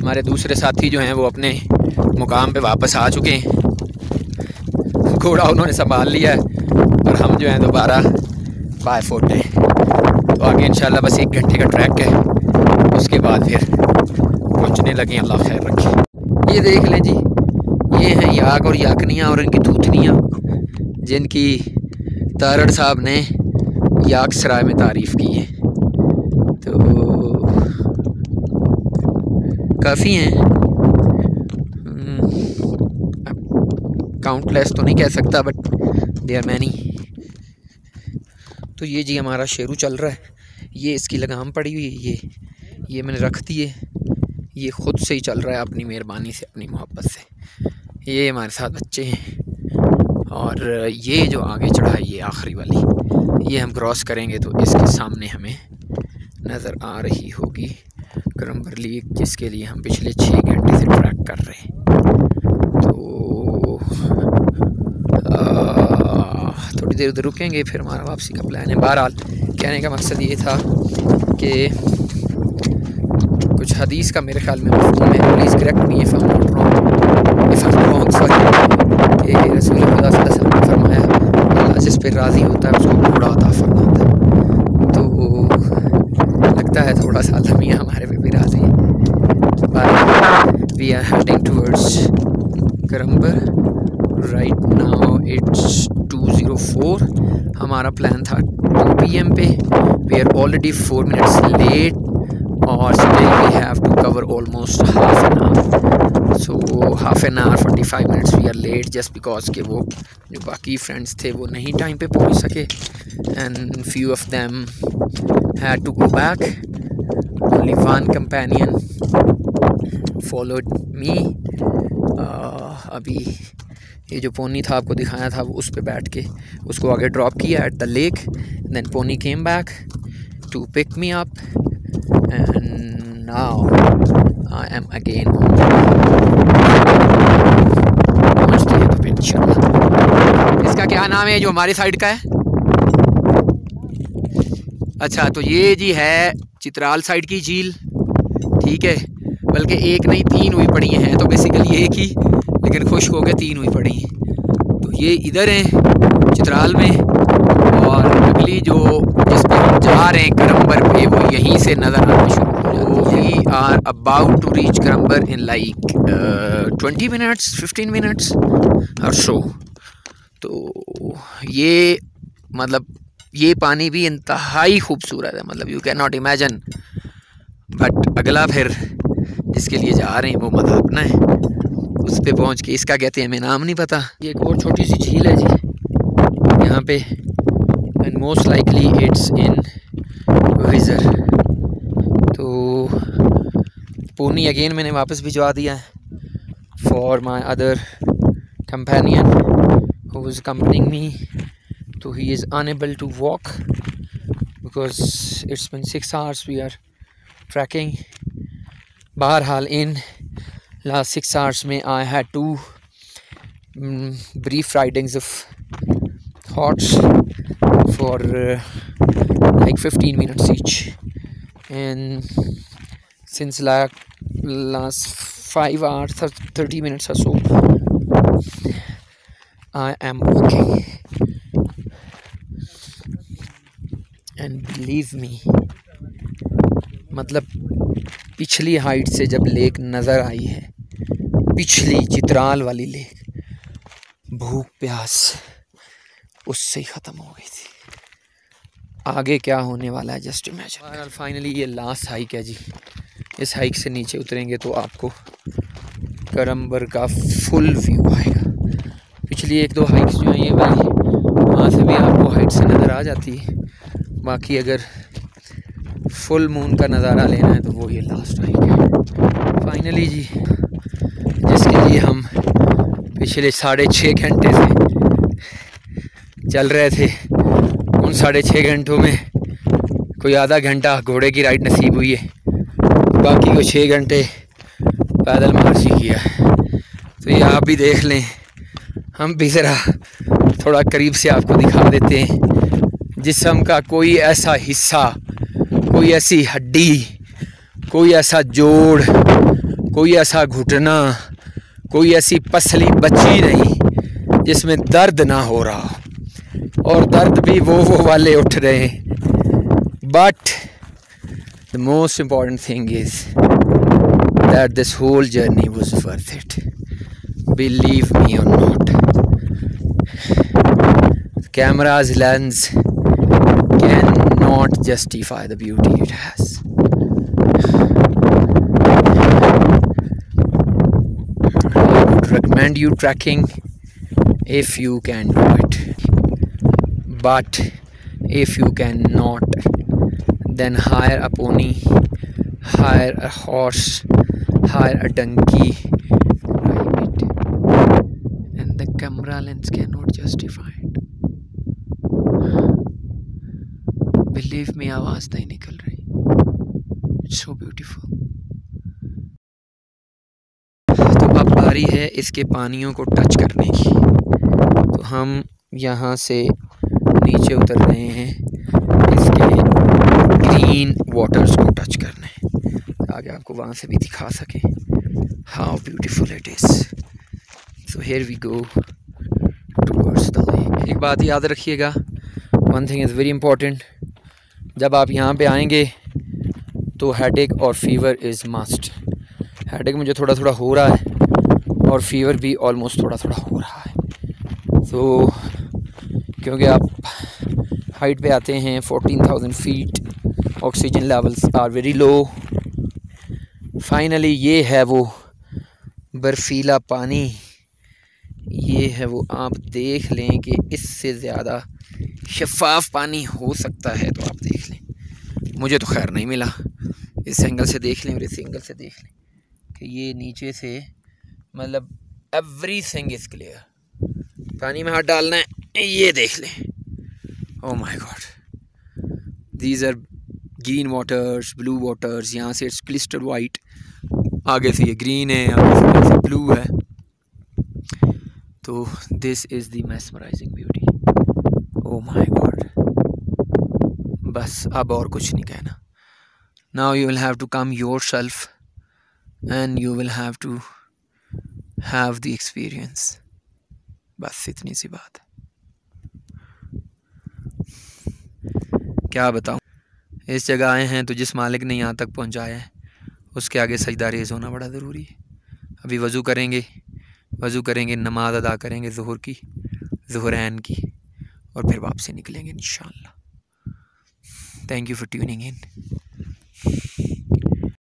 हमारे दूसरे साथी जो हैं वो अपने मुकाम पे वापस आ चुके हैं। घोड़ा उन्होंने संभाल लिया है और हम जो हैं दोबारा बाय फुट हैं। तो आगे इंशाल्लाह बस 1 घंटे का ट्रैक है, उसके बाद फिर पहुँचने लगे। अल्लाह खैर रखे। ये देख लें जी, ये हैं याक और याकनियाँ और इनकी थूथनियाँ, जिनकी तारड़ साहब ने याक सराय में तारीफ़ की है। तो काफ़ी हैं, काउंटलेस तो नहीं कह सकता, बट दे आर मैनी। तो ये जी हमारा शेरू चल रहा है, ये इसकी लगाम पड़ी हुई है, ये मैंने रख दी है, ये ख़ुद से ही चल रहा है अपनी मेहरबानी से, अपनी मोहब्बत से। ये हमारे साथ बच्चे हैं और ये जो आगे चढ़ा है ये आखिरी वाली, ये हम क्रॉस करेंगे तो इसके सामने हमें नज़र आ रही होगी करम्बर लीक, जिसके लिए हम पिछले 6 घंटे से ट्रैक कर रहे हैं। तो थोड़ी देर उधर रुकेंगे, फिर हमारा वापसी का प्लान है। बहरहाल कहने का मकसद ये था कि कुछ हदीस का मेरे ख्याल में मफ़हूम है, please correct me if I am not wrong, sorry, कि रसूल खुदा सल्लल्लाहु अलैहि वसल्लम ने फरमाया अल्लाह जिस पर राज़ी होता है उसको घोड़ा अता फरमाता है। तो लगता है थोड़ा सा लम्हा हमारे पे भी राज़ी है। We are heading towards Karambar right now, it's 2:04। हमारा प्लान था 2 PM पे, we are already 4 minutes late और still we have to cover almost half an hour. So half an hour 45 minutes we are late just because के वो जो बाकी friends थे वो नहीं टाइम पे पहुंच सके, and few of them had to go back. Only one companion followed me. अभी ये जो पोनी था आपको दिखाया था, वो उस पे बैठ के उसको आगे ड्रॉप किया at the lake, then pony came back to pick me up and now I am again पहुंचती है तो इंशाल्लाह। इसका क्या नाम है जो हमारी साइड का है? अच्छा, तो ये जी है चित्राल साइड की झील, ठीक है, बल्कि एक नहीं 3 हुई पड़ी हैं, तो बेसिकली एक ही, लेकिन खुश्क हो गए 3 हुई पड़ी हैं। तो ये इधर हैं चित्राल में, और अगली जो जिस पे हम जा रहे हैं करम्बर पे वो यहीं से नज़र आना शुरू हो जाती है। We are about to reach Karambar in like 20 minutes 15 minutes और सो। तो ये मतलब ये पानी भी इंतहाई खूबसूरत है, मतलब you can not imagine. But अगला फिर जिसके लिए जा रहे हैं वो मज़ा अपना है, उस पे पहुँच के इसका कहते हैं हमें नाम नहीं पता। ये एक और छोटी सी झील है जी यहाँ पे, and most likely it's in visor. तो पोनी अगेन मैंने वापस भिजवा दिया है for my other companion who was accompanying me. तो he is unable to walk because it's been 6 hours we are tracking. बहरहाल इन last 6 hours में I had 2 brief ridings of horse for like 15 minutes each, and since like last 5 hours 30 minutes or so I am walking, and believe me, मतलब पिछली height से जब lake नज़र आई है, पिछली चित्राल वाली लेक, भूख प्यास उससे ही ख़त्म हो गई थी। आगे क्या होने वाला है जस्ट इमेजिन। फाइनली ये लास्ट हाइक है जी, इस हाइक से नीचे उतरेंगे तो आपको करम्बर का फुल व्यू आएगा। पिछली 1-2 हाइक्स जो हैं ये वाली, वहाँ से भी आपको हाइट से नज़र आ जाती है, बाकी अगर फुल मून का नज़ारा लेना है तो वो ये लास्ट हाइक है। फाइनली जी जिसके लिए हम पिछले 6.5 घंटे से चल रहे थे, उन 6.5 घंटों में कोई आधा घंटा घोड़े की राइड नसीब हुई है, बाकी को 6 घंटे पैदल मार्च ही किया है। तो ये आप भी देख लें, हम भी ज़रा थोड़ा करीब से आपको दिखा देते हैं। जिस्म का कोई ऐसा हिस्सा, कोई ऐसी हड्डी, कोई ऐसा जोड़, कोई ऐसा घुटना, कोई ऐसी पसली बची नहीं जिसमें दर्द ना हो रहा हो, और दर्द भी वो वाले उठ रहे हैं। But the most important thing is that this whole journey was worth it, believe me और not. Camera's lens cannot justify the beauty it has. I would recommend you trekking if you can do it, but if you cannot, then hire a pony, hire a horse, hire a donkey, ride it, and the camera lens cannot justify it. Believe me, आवाज़ नहीं निकल रही। It's so beautiful. तो अब बारी है इसके पानियों को टच करने की। तो हम यहाँ से नीचे उतर रहे हैं इसके ग्रीन वाटर्स को टच करने, आगे आपको वहाँ से भी दिखा सकें how beautiful it is. So here we go towards the lake. एक बात याद रखिएगा, one thing is very important, जब आप यहाँ पे आएंगे तो हेडेक और फीवर इज़ मस्ट। हेडेक मुझे थोड़ा थोड़ा हो रहा है और फीवर भी ऑलमोस्ट थोड़ा थोड़ा हो रहा है। तो क्योंकि आप हाइट पे आते हैं 14,000 feet, oxygen levels are very low. Finally ये है वो बर्फीला पानी, ये है वो, आप देख लें कि इससे ज़्यादा शफ़ाफ़ पानी हो सकता है तो आप देख लें। मुझे तो खैर नहीं मिला। इस एंगल से देख लें और इस एंगल से देख लें कि ये नीचे से मतलब एवरीथिंग इज़ क्लियर। पानी में हाथ डालना है, ये देख लें। Oh my God, these are green waters, blue waters. यहाँ से इट्स क्लिस्टर वाइट, आगे से ये ग्रीन है, आगे से ब्लू है। तो this is the mesmerising beauty. Oh my God, बस अब और कुछ नहीं कहना। Now you will have to come yourself and you will have to have the experience. बस इतनी सी बात है। क्या बताऊँ, इस जगह आए हैं तो जिस मालिक ने यहाँ तक पहुँचाया है उसके आगे सजदा रेज़ होना बड़ा ज़रूरी है। अभी वज़ू करेंगे, नमाज अदा करेंगे ज़ुहर की, ज़ुहरैन की, और फिर वापसी निकलेंगे इंशाअल्लाह। Thank you for tuning in.